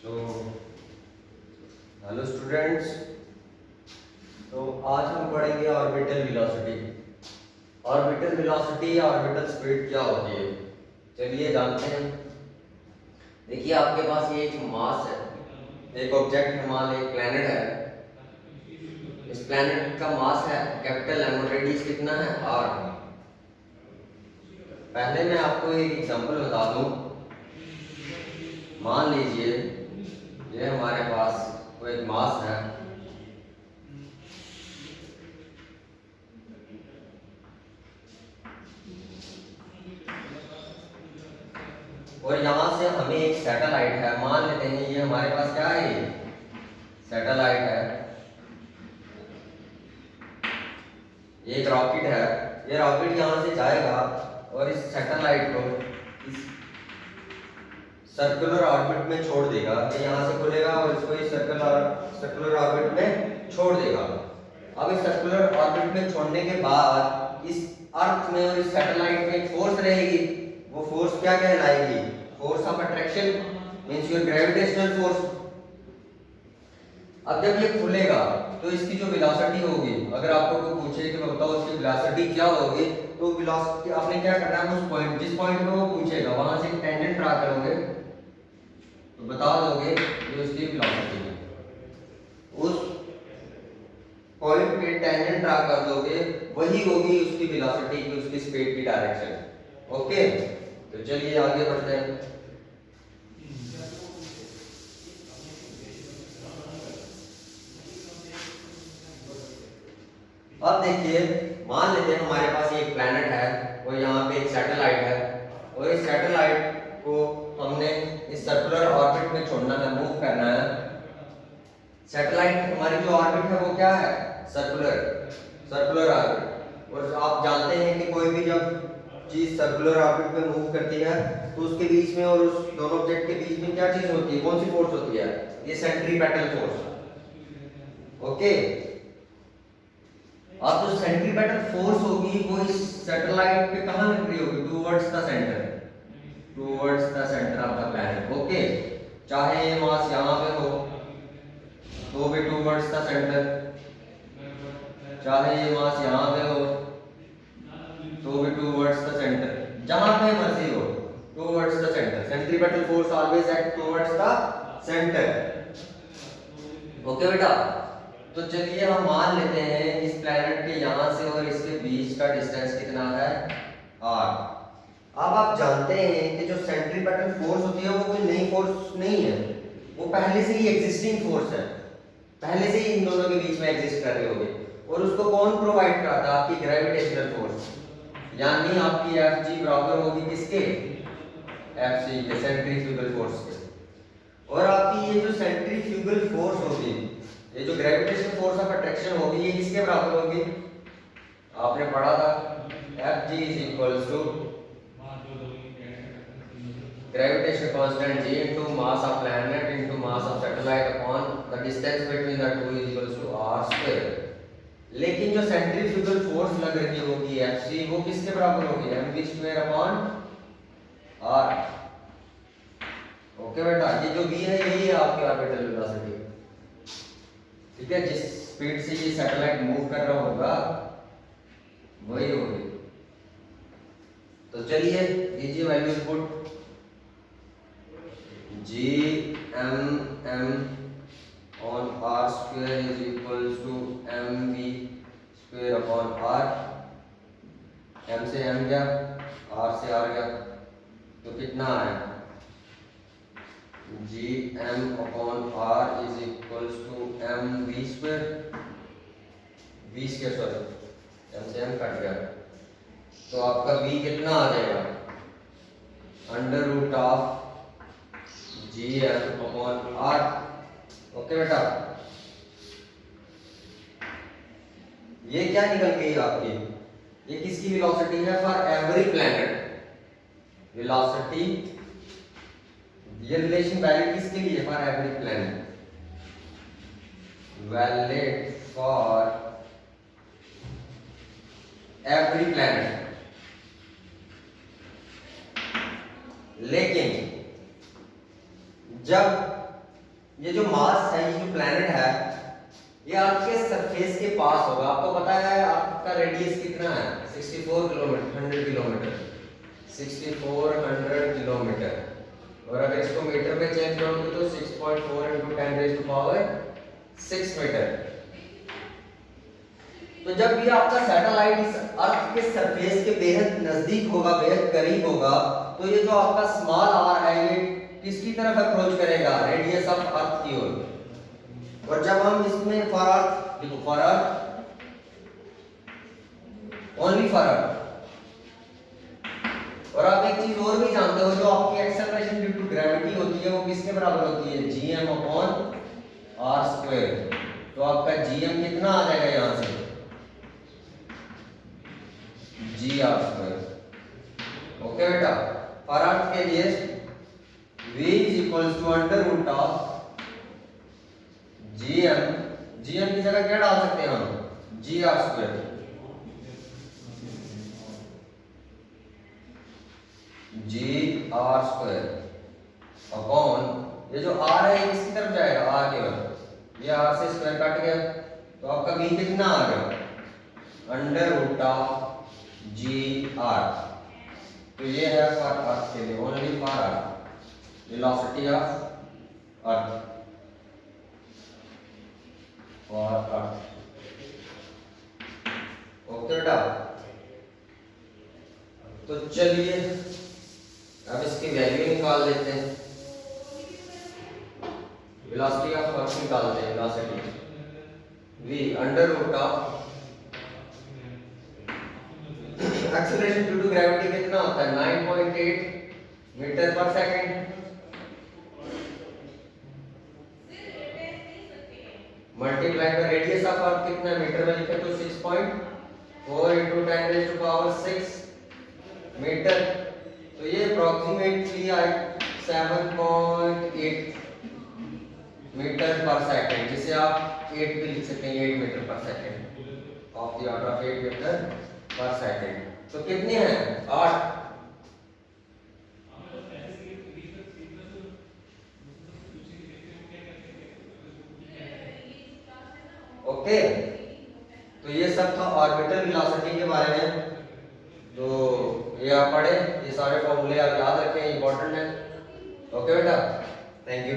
So hello students. तो आज हम पढ़ेंगे ऑर्बिटल वेलोसिटी। ऑर्बिटल वेलोसिटी या ऑर्बिटल स्पीड क्या होती है, चलिए जानते हैं। देखिए आपके पास ये एक मास है, एक ऑब्जेक्ट है, मान लीजिए एक प्लैनेट है। इस प्लैनेट का मास है कैपिटल एम और रेडियस कितना है आर। पहले मैं आपको एक एग्जांपल बता दूं। मान लीजिए ये हमारे पास कोई एक मास है, और यहाँ से हमें एक सैटेलाइट है, मान लेते हैं ये हमारे पास क्या है, ये सैटेलाइट है, ये एक रॉकेट है। ये रॉकेट यहाँ से जाएगा और इस सैटेलाइट को इस सर्कुलर ऑर्बिट में छोड़ देगा। ये यहाँ से खुलेगा और इसको इस सर्कुलर ऑर्बिट में छोड़ देगा। अब इस सर्कुलर ऑर्बिट में छोड़ने के बाद इस अर्थ में और इस सैटेलाइट में एक फोर्स रहेगी। वो फोर्स क्या कहलाएगी? Force of attraction, means your gravitational force. अब जब ये खुलेगा तो इसकी जो वेलोसिटी होगी, अगर आपको कोई पूछे कि बताओ इसकी वेलोसिटी क्या होगी, तो वेलोसिटी आपने क्या करना है, उस पॉइंट जिस पॉइंट पे वो पूछेगा वहां से एक टेंजेंट ड्रा करोगे तो बता दोगे ये उसकी वेलोसिटी है। उस पॉइंट पे टेंजेंट ड्रा कर दोगे, वही होगी उसकी वेलोसिटी की, उसकी स्पीड की डायरेक्शन। ओके, तो चलिए आगे बढ़ते हैं। अब देखिए, मान लेते हैं हमारे पास एक प्लैनेट है और यहाँ पे एक सैटेलाइट है, और इस सैटेलाइट को हमने इस सर्कुलर ऑर्बिट में छोड़ना है, मूव करना है। सैटेलाइट हमारी जो ऑर्बिट है वो क्या है? Circular orbit. और आप जानते हैं कि कोई भी जब चीज सर्कुलर ऑर्बिट में मूव करती है तो उसके बीच में और उस दोनों ऑब्जेक्ट के बीच में क्या चीज होती है, कौन सी फोर्स होती है? ये सेंट्रीपेटल फोर्स। ओके, अब जो सेंट्रीपेटल फोर्स होगी वो इस सैटेलाइट पे कहां लग रही होगी? Towards the centre of the planet. Okay, चाहे ये मास यहां पे हो तो भी टुवर्ड्स द सेंटर, चाहे ये मास यहां पे हो तो भी टुवर्ड्स द सेंटर, जहां पे मर्जी हो towards the centre. Centripetal force always act towards the centre. Okay बेटा, तो चलिए हम मान लेते हैं इस प्लैनेट के यहाँ से और इसके बीच का डिस्टेंस कितना है? r। अब आप जानते हैं कि जो सेंट्रीपेटल फोर्स होती है वो कोई नई फोर्स नहीं है, वो पहले से ही एग्जिस्टिंग फोर्स है, पहले से ही इन दोनों के बीच में एग्जिस्ट कर रही होगी। और उसको कौन प्रोवाइड कराता? आपकी ग्रेविटेशनल फोर्स, यानी आपकी Fg बराबर होगी किसके? Fc के, सेंट्रीफ्यूगल फोर्स के। और आपकी ये जो सेंट्रीफ्यूगल फोर्स होगी, ये जो ग्रेविटेशनल फोर्स ऑफ अट्रैक्शन होगी, ये किसके बराबर होगी? आपने पढ़ा था Fg is equals to gravitation constant g into mass of planet into mass of satellite upon the distance between the two is equals to r square. लेकिन जो सेंट्रीफ्यूगल फोर्स लग रही होगी Fc, वो किसके बराबर होगी? mv square upon r। Okay बेटा, ये जो v है यही है आपकी ऑर्बिटल वेलोसिटी। ठीक है, जिस स्पीड से ये सैटेलाइट मूव कर रहा होगा वही होगी। तो चलिए लीजिए values put. g m on r square is equals to mv square upon r। m से m गया, r से r गया, तो कितना आया? g m upon r is equals to mv square, v square sorry, m से m cut गया, तो आपका v कितना आ जाएगा? Under root of g m upon r. Okay बेटा, ये क्या निकल गई आपकी? ये किसकी वेलोसिटी है? फॉर एवरी प्लैनेट वेलोसिटी, ये रिलेशन वैलिड किसके लिए? For every planet, valid for every planet. लेकिन जब ये जो मास है, ये जो प्लैनेट है, ये आपके सरफेस के पास होगा। आपको पता है आपका रेडियस कितना है, 64 किलोमीटर, 100 किलोमीटर, 6400 किलोमीटर। और अगर इसको मीटर में चेंज करोगे तो 6.4 × 10⁻⁶ मीटर। तो जब भी आपका सैटेलाइट इस अर्थ के सरफेस के बेहद नजदीक होगा, बेहद करीब होगा, तो ये जो आपका स्मॉल आर है, ये किसकी तरफ अप्रोच करेगा, रेडियस ऑफ अर्थ की ओर। और जब हम इसमें फॉर अर्थ, देखो for earth, only for earth. और आप एक चीज और भी जानते हो, जो आपकी एक्सेलरेशन ड्यू टू ग्रेविटी होती है वो किसके बराबर होती है, gm/r²। तो आपका gm कितना आ जाएगा यहां से, gr²। ओके बेटा, फॉर अर्थ के लिए v = gm की जगह क्या डाल सकते हैं हम, gr²। gr² अपॉन, ये जो r है ये किसकी तरफ जाएगा, r की ओर। ये r से स्क्वायर कट गया, तो आपका v कितना आ गया, √gr। तो ये है फॉर अर्थ के लिए, only for earth, velocity of earth, for earth. Okay बेटा, तो चलिए अब इसकी वैल्यू निकाल लेते हैं। वेलोसिटी ऑफ अर्थ निकालते हैं, velocity v acceleration due to gravity कितना होता है, 9.8 metre per second, multiply by radius of earth कितना है, मीटर में लिखे तो 6.4 × 10⁻⁶ मीटर। तो ये अप्रोक्सीमेटली 7.8 मीटर पर सेकंड, जिसे आप 8 भी लिख सकते हैं, 8 metre per second, of the order of 8 metre per second. तो कितने हैं, 8। ओके, तो ये सब था ऑर्बिटल वेलोसिटी के बारे में। तो ये आप पढ़े, ये सारे फॉर्मूले आप याद रखें, इंपॉर्टेंट है। ओके बेटा, थैंक यू।